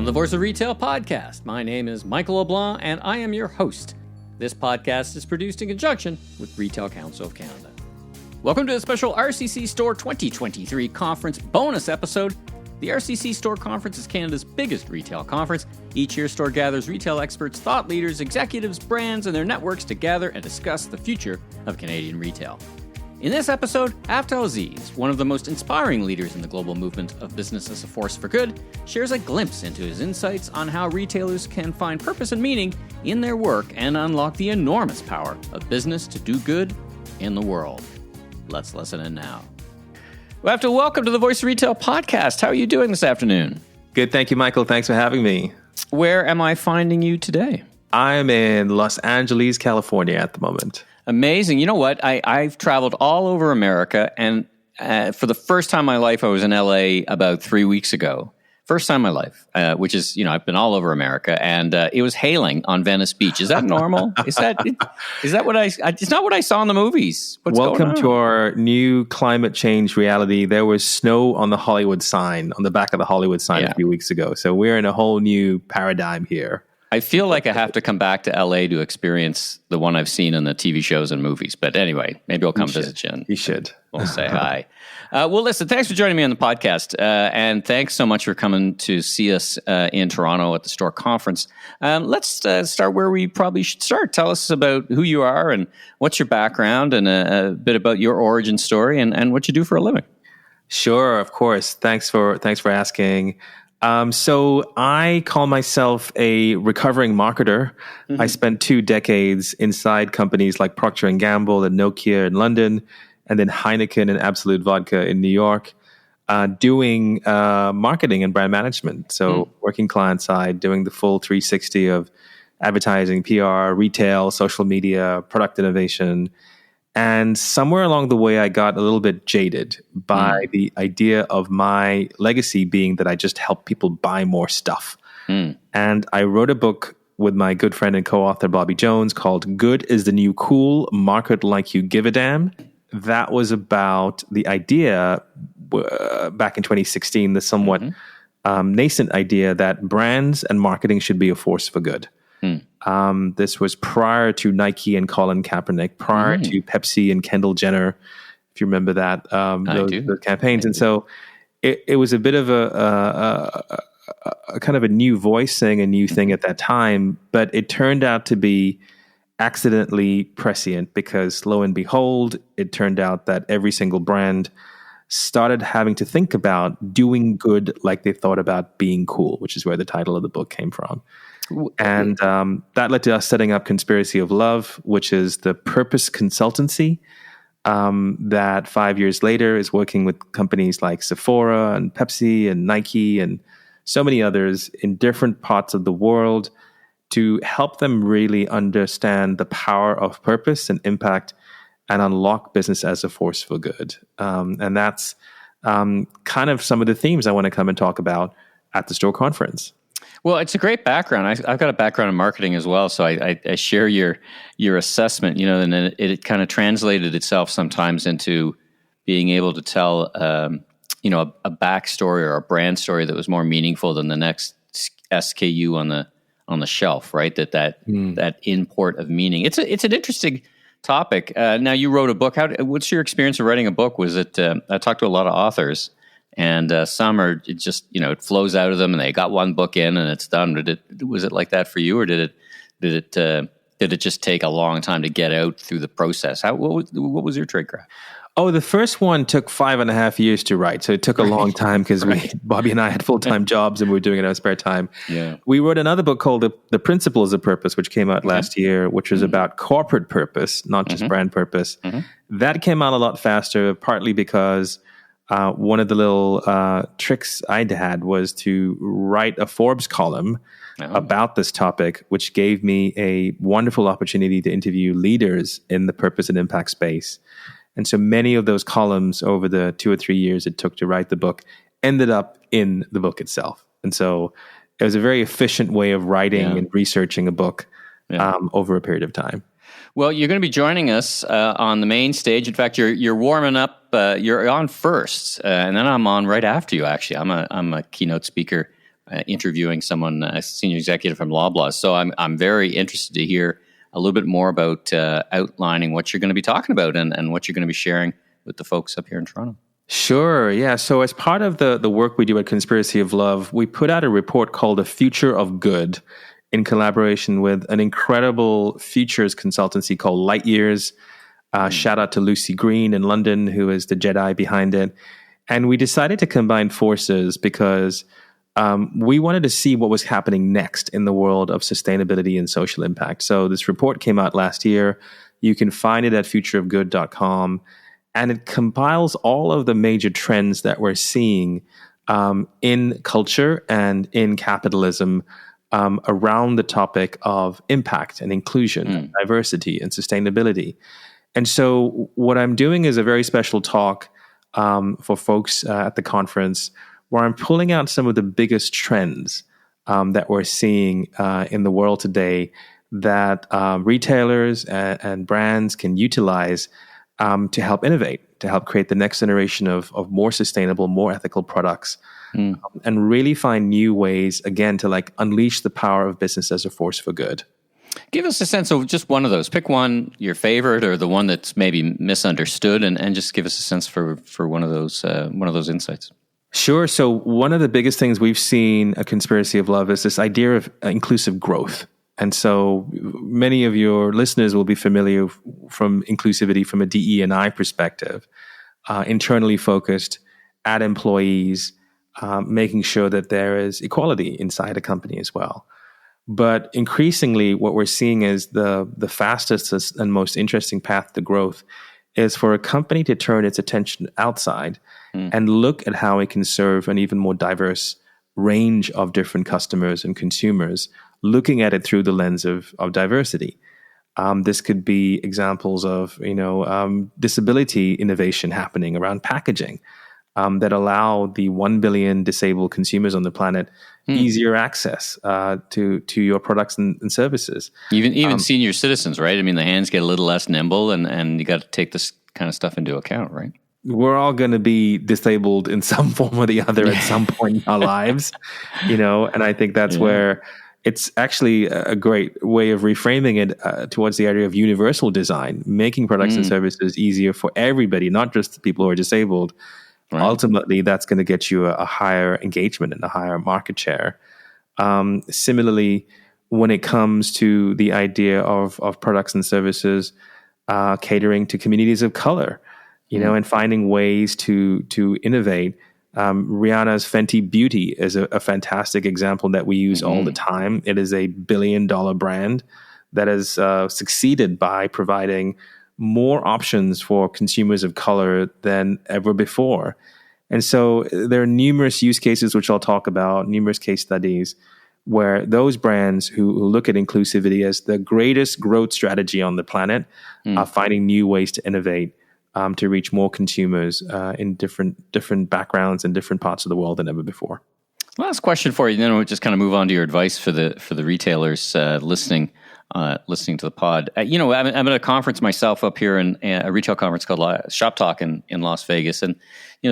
Welcome to the Voice of Retail podcast. My name is Michael LeBlanc, and I am your host. This podcast is produced in conjunction with Retail Council of Canada. Welcome to a special RCC STORE 2023 conference bonus episode. The RCC STORE Conference is Canada's biggest retail conference. Each year, STORE gathers retail experts, thought leaders, executives, brands, and their networks to gather and discuss the future of Canadian retail. In this episode, Afdhel Aziz, one of the most inspiring leaders in the global movement of business as a force for good, shares a glimpse into his insights on how retailers can find purpose and meaning in their work and unlock the enormous power of business to do good in the world. Let's listen in now. Well, Afdhel, welcome to the Voice of Retail podcast. How are you doing this afternoon? Good, thank you, Michael. Thanks for having me. Where am I finding you today? I'm in Los Angeles, California at the moment. Amazing. You know what? I've traveled all over America, and for the first time in my life, I was in LA about 3 weeks ago. First time in my life, which is, I've been all over America, and it was hailing on Venice Beach. Is that normal? Is that what it's not what I saw in the movies. What's Welcome going on? to our new climate change reality. There was snow on the Hollywood sign, on the back of the Hollywood sign a few weeks ago. So we're in a whole new paradigm here. I feel like I have to come back to LA to experience the one I've seen in the TV shows and movies. But anyway, maybe I'll come visit you. You should. We'll say hi. Well, listen, thanks for joining me on the podcast. And thanks so much for coming to see us in Toronto at the STORE Conference. Let's start where we probably should start. Tell us about who you are and what's your background and a bit about your origin story and what you do for a living. Sure, of course. Thanks for asking. So I call myself a recovering marketer. Mm-hmm. I spent 2 decades inside companies like Procter & Gamble and Nokia in London, and then Heineken and Absolut Vodka in New York, doing marketing and brand management. So working client side, doing the full 360 of advertising, PR, retail, social media, product innovation. And somewhere along the way, I got a little bit jaded by the idea of my legacy being that I just help people buy more stuff. And I wrote a book with my good friend and co-author Bobby Jones called Good is the New Cool, Market Like You Give a Damn. That was about the idea back in 2016, the somewhat nascent idea that brands and marketing should be a force for good. This was prior to Nike and Colin Kaepernick, prior to Pepsi and Kendall Jenner, if you remember that, those campaigns. And so it was a bit of a kind of a new voice saying a new thing at that time, but it turned out to be accidentally prescient because lo and behold, it turned out that every single brand started having to think about doing good like they thought about being cool, which is where the title of the book came from. And that led to us setting up Conspiracy of Love, which is the purpose consultancy that 5 years later is working with companies like Sephora and Pepsi and Nike and so many others in different parts of the world to help them really understand the power of purpose and impact and unlock business as a force for good. And that's kind of some of the themes I want to come and talk about at the STORE Conference. Well, it's a great background. I've got a background in marketing as well, so I share your assessment. And it kind of translated itself sometimes into being able to tell, a backstory or a brand story that was more meaningful than the next SKU on the shelf, right? That import of meaning. It's an interesting topic. Now, you wrote a book. What's your experience of writing a book? Was it? I talked to a lot of authors. And some are just, it flows out of them and they got one book in and it's done. Was it like that for you, or did it just take a long time to get out through the process? What was your trade craft? Oh, the first one took 5.5 years to write. So it took a long time because Bobby and I had full-time jobs and we were doing it in our spare time. Yeah. We wrote another book called The Principles of Purpose, which came out last year, which was about corporate purpose, not just brand purpose. That came out a lot faster, partly because one of the little tricks I'd had was to write a Forbes column about this topic, which gave me a wonderful opportunity to interview leaders in the purpose and impact space. And so many of those columns over the 2 or 3 years it took to write the book ended up in the book itself. And so it was a very efficient way of writing and researching a book over a period of time. Well, you're going to be joining us on the main stage. In fact, you're warming up. You're on first, and then I'm on right after you. Actually, I'm a keynote speaker interviewing someone, a senior executive from Loblaws. So I'm very interested to hear a little bit more about outlining what you're going to be talking about and what you're going to be sharing with the folks up here in Toronto. Sure. Yeah. So as part of the work we do at Conspiracy of Love, we put out a report called The Future of Good in collaboration with an incredible futures consultancy called Light Years. Shout out to Lucy Green in London, who is the Jedi behind it. And we decided to combine forces because we wanted to see what was happening next in the world of sustainability and social impact. So this report came out last year. You can find it at futureofgood.com. And it compiles all of the major trends that we're seeing in culture and in capitalism around the topic of impact and inclusion, and diversity and sustainability. And so what I'm doing is a very special talk for folks at the conference where I'm pulling out some of the biggest trends that we're seeing in the world today that retailers and brands can utilize to help innovate, to help create the next generation of more sustainable, more ethical products, and really find new ways, again, to like unleash the power of business as a force for good. Give us a sense of just one of those. Pick one, your favorite, or the one that's maybe misunderstood, and just give us a sense for one of those insights. Sure. So one of the biggest things we've seen at Conspiracy of Love is this idea of inclusive growth. And so many of your listeners will be familiar from inclusivity from a DE&I perspective, internally focused at employees, making sure that there is equality inside a company as well. But increasingly, what we're seeing is the fastest and most interesting path to growth is for a company to turn its attention outside and look at how it can serve an even more diverse range of different customers and consumers, looking at it through the lens of diversity. This could be examples of disability innovation happening around packaging that allow the 1 billion disabled consumers on the planet easier access to your products and services. Even senior citizens, right? I mean, the hands get a little less nimble, and you got to take this kind of stuff into account, right? We're all going to be disabled in some form or the other at some point in our lives, and I think that's where it's actually a great way of reframing it towards the idea of universal design, making products and services easier for everybody, not just the people who are disabled. Right. Ultimately, that's going to get you a higher engagement and a higher market share. Similarly, when it comes to the idea of products and services catering to communities of color, and finding ways to innovate. Rihanna's Fenty Beauty is a fantastic example that we use all the time. It is a $1 billion brand that has succeeded by providing more options for consumers of color than ever before. And so there are numerous use cases, which I'll talk about, numerous case studies, where those brands who look at inclusivity as the greatest growth strategy on the planet are finding new ways to innovate to reach more consumers in different backgrounds and different parts of the world than ever before. Last question for you, then we'll just kind of move on to your advice for the retailers listening to the pod. I'm at a conference myself up here, in a retail conference called Shop Talk in Las Vegas, and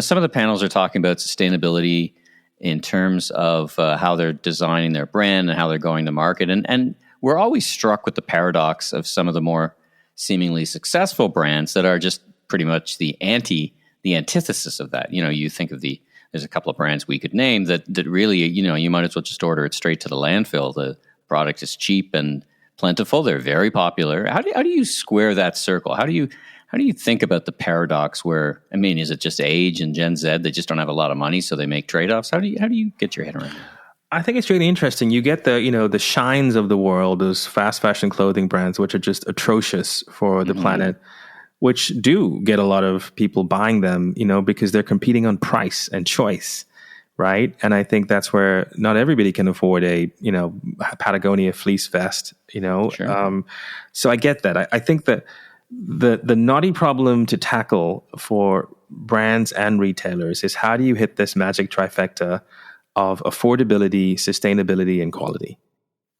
some of the panels are talking about sustainability in terms of how they're designing their brand and how they're going to market, and we're always struck with the paradox of some of the more seemingly successful brands that are just pretty much the antithesis of that. You think of there's a couple of brands we could name that really, you might as well just order it straight to the landfill. The product is cheap and plentiful. They're very popular. How do you square that circle? How do you think about the paradox where, is it just age and Gen Z? They just don't have a lot of money, so they make trade-offs. How do you get your head around that? I think it's really interesting. You get the Shines of the world, those fast fashion clothing brands, which are just atrocious for the planet, which do get a lot of people buying them, because they're competing on price and choice, right? And I think that's where not everybody can afford a Patagonia fleece vest, Sure. So I get that. I think that the knotty problem to tackle for brands and retailers is how do you hit this magic trifecta of affordability, sustainability, and quality,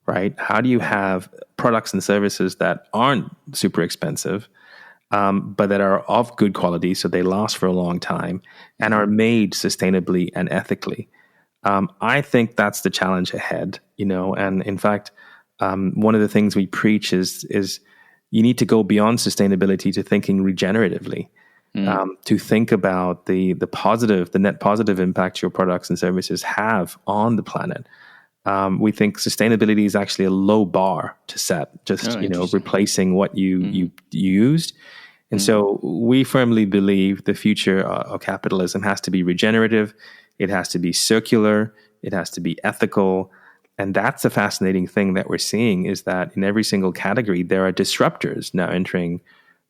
right? How do you have products and services that aren't super expensive, but that are of good quality, so they last for a long time and are made sustainably and ethically? I think that's the challenge ahead, and in fact, one of the things we preach is you need to go beyond sustainability to thinking regeneratively, to think about the net positive impact your products and services have on the planet. We think sustainability is actually a low bar to set, just replacing what you used. And so we firmly believe the future of capitalism has to be regenerative, it has to be circular, it has to be ethical. And that's a fascinating thing that we're seeing, is that in every single category, there are disruptors now entering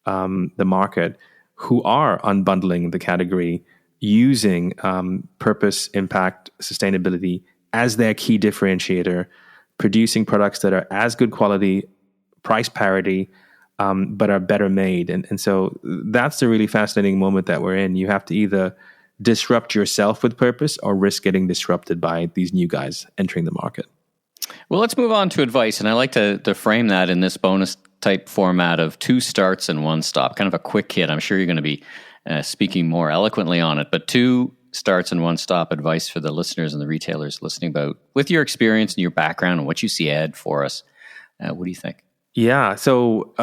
the market who are unbundling the category using purpose, impact, sustainability as their key differentiator, producing products that are as good quality, price parity, but are better made. And so that's the really fascinating moment that we're in. You have to either disrupt yourself with purpose or risk getting disrupted by these new guys entering the market. Well, let's move on to advice. And I like to frame that in this bonus type format of 2 starts and 1 stop, kind of a quick hit. I'm sure you're going to be speaking more eloquently on it, but 2 starts and 1 stop advice for the listeners and the retailers listening about, with your experience and your background and what you see ahead for us. What do you think? Yeah. So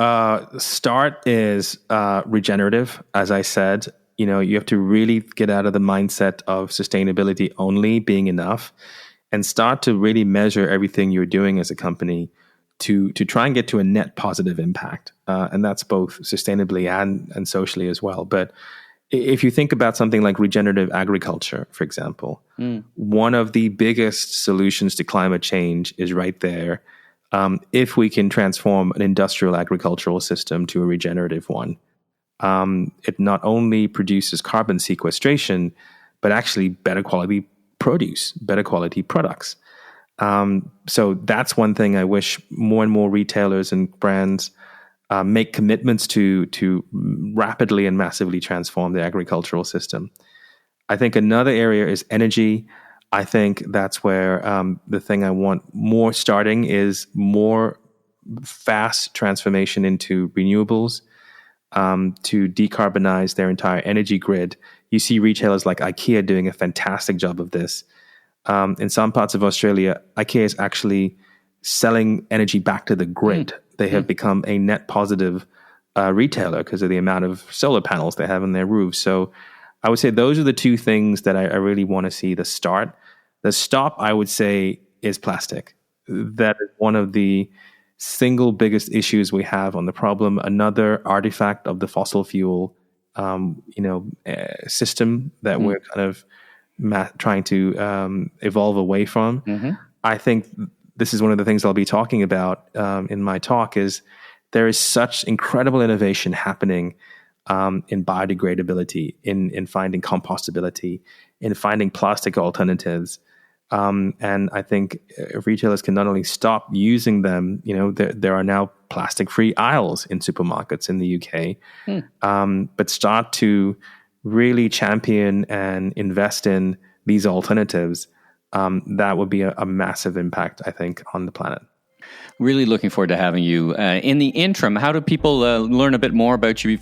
start is regenerative. As I said, you have to really get out of the mindset of sustainability only being enough and start to really measure everything you're doing as a company to try and get to a net positive impact. And that's both sustainably and socially as well. But if you think about something like regenerative agriculture, for example, one of the biggest solutions to climate change is right there. If we can transform an industrial agricultural system to a regenerative one, it not only produces carbon sequestration, but actually better quality produce, better quality products. So that's one thing I wish more and more retailers and brands make commitments to rapidly and massively transform the agricultural system. I think another area is energy. I think that's where the thing I want more starting is more fast transformation into renewables, to decarbonize their entire energy grid. You see retailers like IKEA doing a fantastic job of this. In some parts of Australia, IKEA is actually selling energy back to the grid. They have become a net positive retailer because of the amount of solar panels they have on their roofs. So I would say those are the 2 things that I really want to see. The start. The stop, I would say, is plastic. That is one of the single biggest issues we have on the problem. Another artifact of the fossil fuel system that we're kind of trying to evolve away from. I think this is one of the things I'll be talking about in my talk, is there is such incredible innovation happening in biodegradability, in finding compostability, in finding plastic alternatives. And I think retailers can not only stop using them, there are now plastic-free aisles in supermarkets in the UK, but start to really champion and invest in these alternatives. That would be a massive impact, I think, on the planet. Really looking forward to having you. In the interim, how do people learn a bit more about you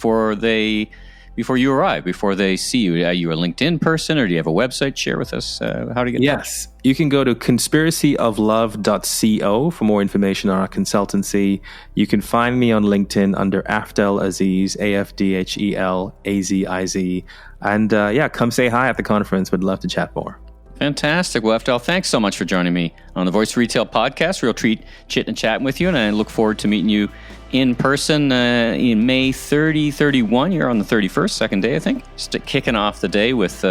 before you arrive, before they see you? Are you a LinkedIn person, or do you have a website? Share with us how to get in touch. Yes, you can go to conspiracyoflove.co for more information on our consultancy. You can find me on LinkedIn under Afdhel Aziz, Afdhel Aziz. And come say hi at the conference. Would love to chat more. Fantastic. Well, Afdhel, thanks so much for joining me on the Voice of Retail podcast. Real treat chitting and chatting with you, and I look forward to meeting you in person in May 31. You're on the 31st, second day, I think. Just kicking off the day with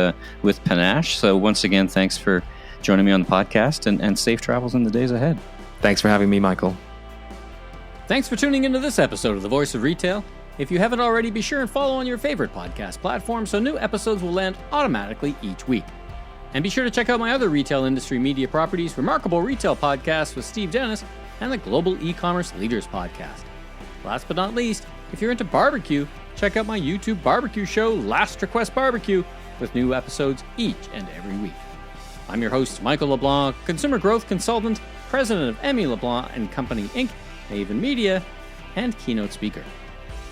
panache. So once again, thanks for joining me on the podcast, and safe travels in the days ahead. Thanks for having me, Michael. Thanks for tuning into this episode of The Voice of Retail. If you haven't already, be sure and follow on your favorite podcast platform so new episodes will land automatically each week. And be sure to check out my other retail industry media properties, Remarkable Retail Podcast with Steve Dennis, and the Global E-Commerce Leaders Podcast. Last but not least, if you're into barbecue, check out my YouTube barbecue show, Last Request Barbecue, with new episodes each and every week. I'm your host, Michael LeBlanc, consumer growth consultant, president of Emmy LeBlanc & Company, Inc., Haven Media, and keynote speaker.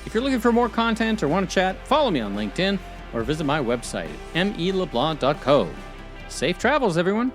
If you're looking for more content or want to chat, follow me on LinkedIn or visit my website at meleblanc.co. Safe travels, everyone.